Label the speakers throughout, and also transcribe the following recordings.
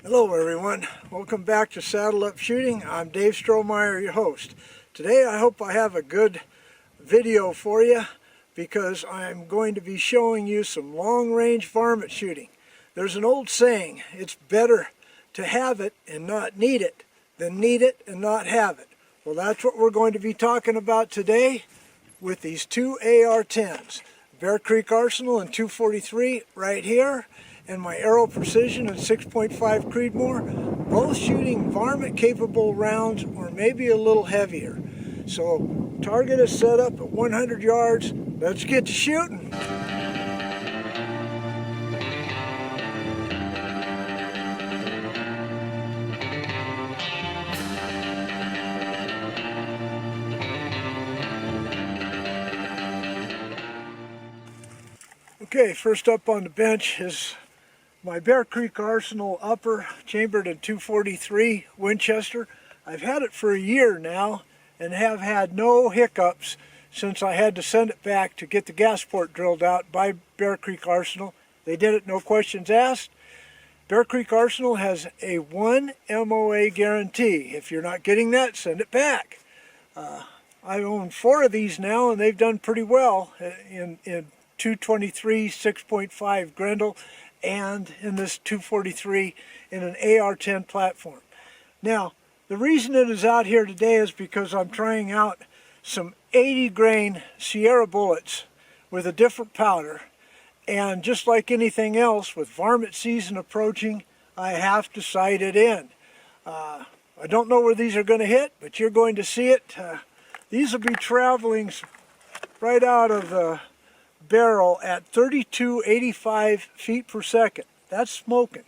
Speaker 1: Hello everyone, welcome back to Saddle Up Shooting. I'm Dave Strohmeyer, your host. Today I hope I have a good video for you because I'm going to be showing you some long-range varmint shooting. There's an old saying, it's better to have it and not need it than need it and not have it. Well, that's what we're going to be talking about today with these two AR-10s. Bear Creek Arsenal and 243 right here, and my Aero Precision and 6.5 Creedmoor, both shooting varmint capable rounds or maybe a little heavier. So target is set up at 100 yards. Let's get to shooting. Okay, first up on the bench is my Bear Creek Arsenal upper, chambered in 243 Winchester. I've had it for a year now and have had no hiccups since I had to send it back to get the gas port drilled out by Bear Creek Arsenal. They did it, no questions asked. Bear Creek Arsenal has a 1 MOA guarantee. If you're not getting that, send it back. I own 4 of these now and they've done pretty well in 223 6.5 Grendel and in this 243 in an AR-10 platform. Now, the reason it is out here today is because I'm trying out some 80 grain Sierra bullets with a different powder, and just like anything else with varmint season approaching, I have to sight it in. I don't know where these are going to hit, but you're going to see it. These will be traveling right out of the barrel at 3285 feet per second. That's smoking.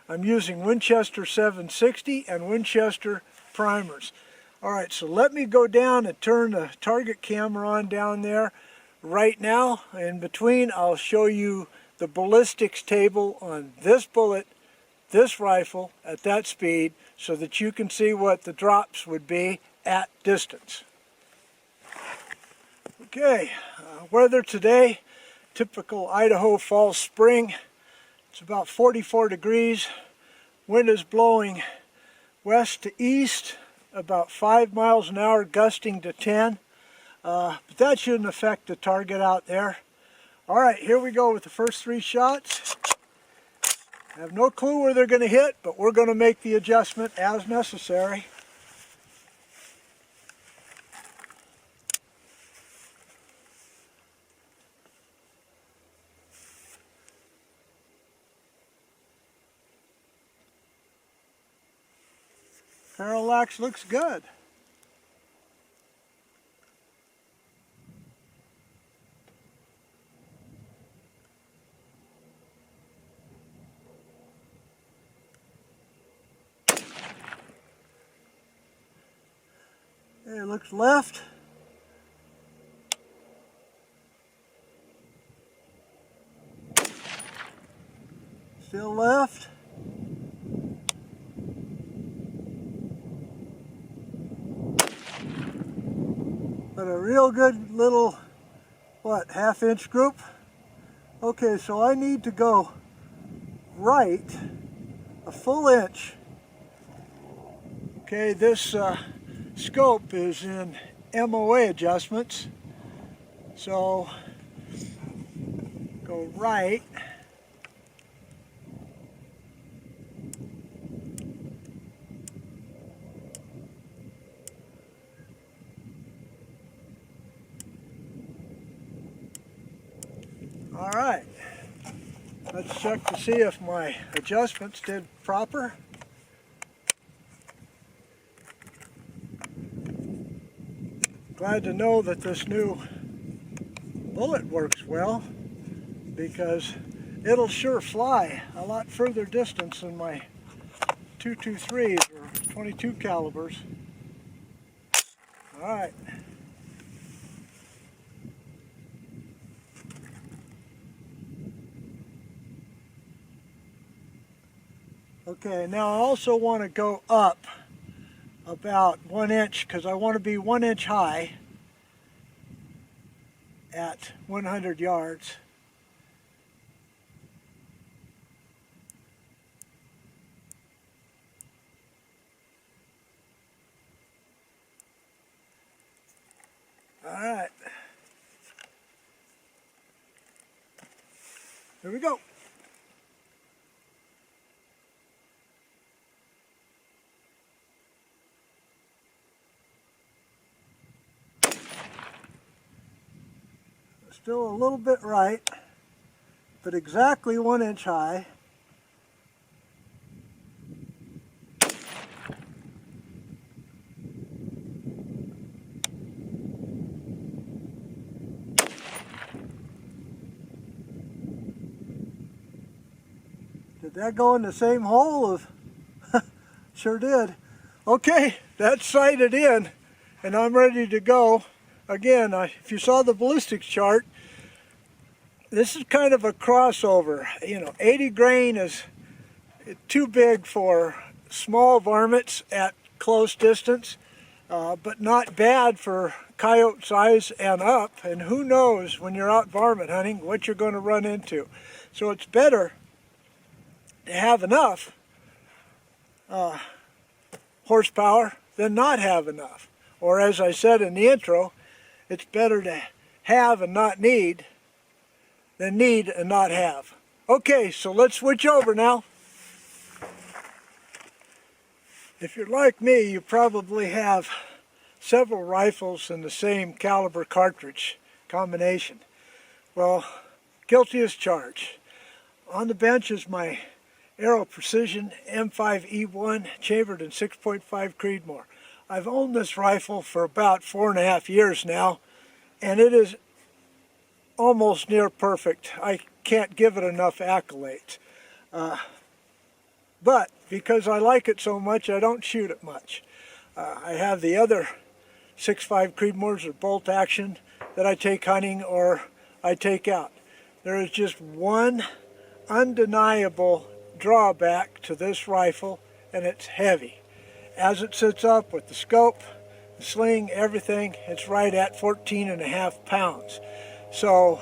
Speaker 1: I'm using Winchester 760 and Winchester primers. Alright, so let me go down and turn the target camera on down there right now. In between, I'll show you the ballistics table on this bullet, this rifle at that speed, so that you can see what the drops would be at distance. Okay, weather today, typical Idaho fall spring. It's about 44 degrees. Wind is blowing west to east, about 5 miles an hour, gusting to 10. But that shouldn't affect the target out there. Alright, here we go with the first 3 shots. I have no clue where they're going to hit, but we're going to make the adjustment as necessary. Parallax looks good. It looks left. Still left. But a real good little, what, half-inch group? Okay, so I need to go right a full inch. Okay, this scope is in MOA adjustments, so go right. Alright, let's check to see if my adjustments did proper. Glad to know that this new bullet works well, because it'll sure fly a lot further distance than my 223s or 22 calibers. Alright. Okay, now I also want to go up about 1 inch because I want to be 1 inch high at 100 yards. Here we go. Still a little bit right, but exactly 1 inch high. Did that go in the same hole? Sure did. Okay, that's sighted in, and I'm ready to go. Again, if you saw the ballistics chart, this is kind of a crossover. You know, 80 grain is too big for small varmints at close distance, but not bad for coyote size and up. And who knows when you're out varmint hunting what you're going to run into. So it's better to have enough horsepower than not have enough. Or as I said in the intro, it's better to have and not need than need and not have. Okay, so let's switch over now. If you're like me, you probably have several rifles in the same caliber cartridge combination. Well, guilty as charged. On the bench is my Aero Precision M5E1 chambered in 6.5 Creedmoor. I've owned this rifle for about 4.5 years now, and it is almost near perfect. I can't give it enough accolades. But because I like it so much, I don't shoot it much. I have the other 6.5 Creedmoors or bolt action that I take hunting or I take out. There is just one undeniable drawback to this rifle, and it's heavy. As it sits up with the scope, the sling, everything, it's right at 14.5 pounds. So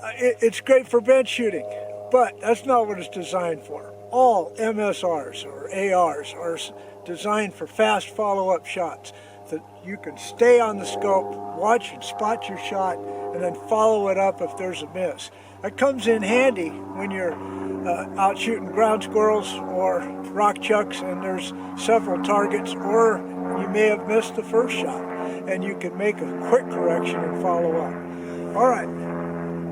Speaker 1: it's great for bench shooting, but that's not what it's designed for. All MSRs or ARs are designed for fast follow-up shots, that you can stay on the scope, watch and spot your shot, and then follow it up if there's a miss. That comes in handy when you're out shooting ground squirrels or rock chucks and there's several targets, or you may have missed the first shot and you can make a quick correction and follow up. All right,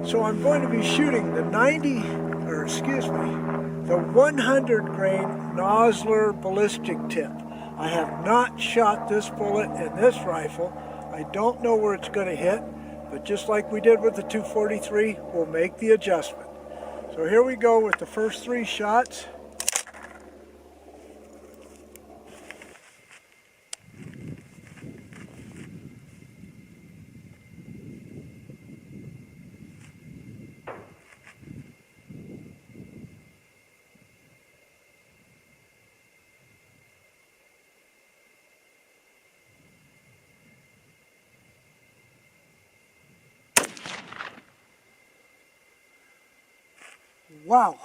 Speaker 1: so I'm going to be shooting the 100 grain Nosler ballistic tip. I have not shot this bullet in this rifle. I don't know where it's going to hit, but just like we did with the 243, we'll make the adjustment. So here we go with the first 3 shots. Wow.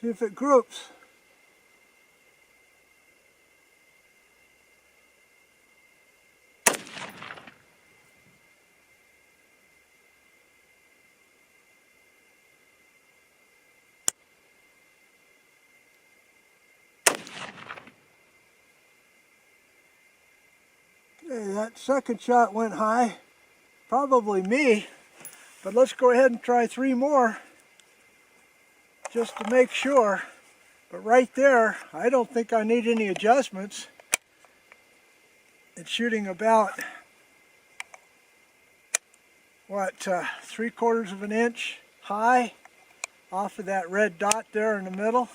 Speaker 1: See if it groups. Okay, that second shot went high. Probably me. But let's go ahead and try 3 more just to make sure. But right there, I don't think I need any adjustments. It's shooting about, what, 3/4 of an inch high off of that red dot there in the middle.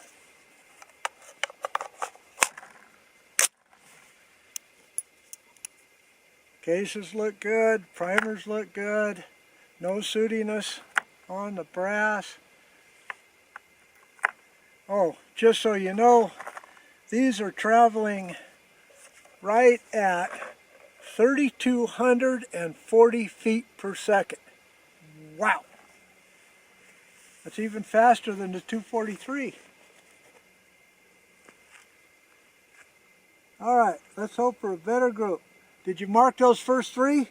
Speaker 1: Cases look good, primers look good. No sootiness on the brass. Oh, just so you know, these are traveling right at 3,240 feet per second. Wow. That's even faster than the 243. All right, let's hope for a better group. Did you mark those first 3?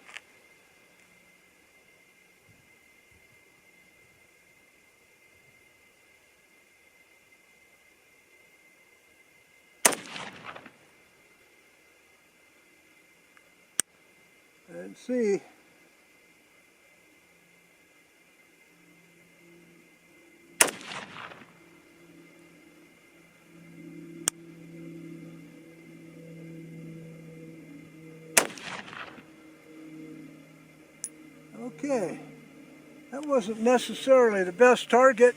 Speaker 1: can see, okay, that wasn't necessarily the best target,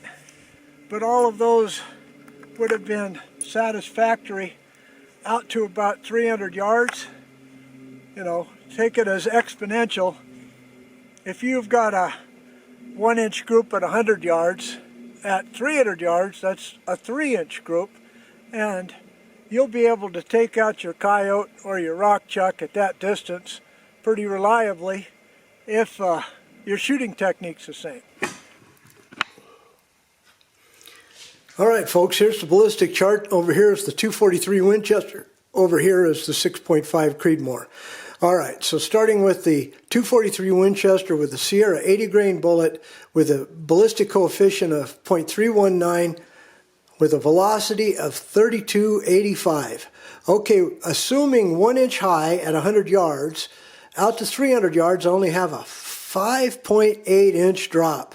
Speaker 1: but all of those would have been satisfactory out to about 300 yards. You know, take it as exponential. If you've got a 1-inch group at 100 yards, at 300 yards, that's a 3-inch group, and you'll be able to take out your coyote or your rock chuck at that distance pretty reliably if your shooting technique's the same. All right, folks, here's the ballistic chart. Over here is the 243 Winchester. Over here is the 6.5 Creedmoor. All right, so starting with the 243 Winchester with the Sierra 80 grain bullet with a ballistic coefficient of 0.319 with a velocity of 3285. Okay, assuming 1-inch high at 100 yards, out to 300 yards I only have a 5.8-inch drop.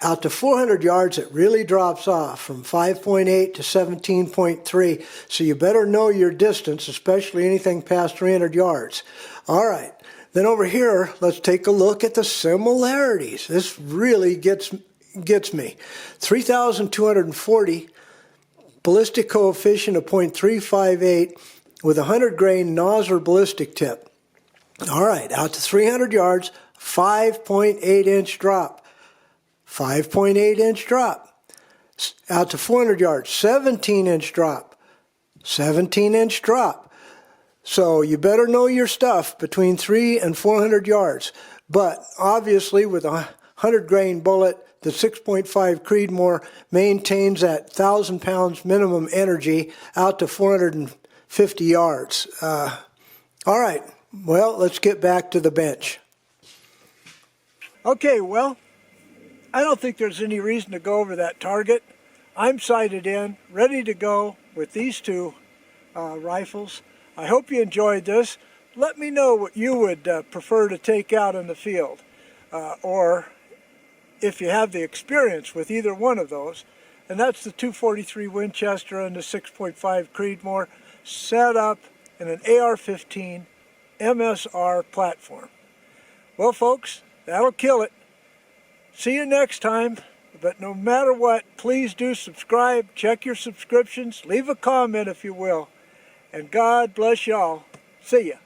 Speaker 1: Out to 400 yards, it really drops off from 5.8 to 17.3. So you better know your distance, especially anything past 300 yards. All right, then over here, let's take a look at the similarities. This really gets me. 3,240 ballistic coefficient of 0.358 with a 100 grain Nosler ballistic tip. All right, out to 300 yards, 5.8-inch drop. 5.8-inch drop. Out to 400 yards, 17-inch drop. 17-inch drop. So you better know your stuff between 300 and 400 yards. But obviously with a 100 grain bullet, the 6.5 Creedmoor maintains that 1,000 pounds minimum energy out to 450 yards. All right, well, let's get back to the bench. Okay, well, I don't think there's any reason to go over that target. I'm sighted in, ready to go with these two rifles. I hope you enjoyed this. Let me know what you would prefer to take out in the field, or if you have the experience with either one of those. And that's the 243 Winchester and the 6.5 Creedmoor set up in an AR-15 MSR platform. Well, folks, that'll kill it. See you next time, but no matter what, please do subscribe, check your subscriptions, leave a comment if you will, and God bless y'all. See ya.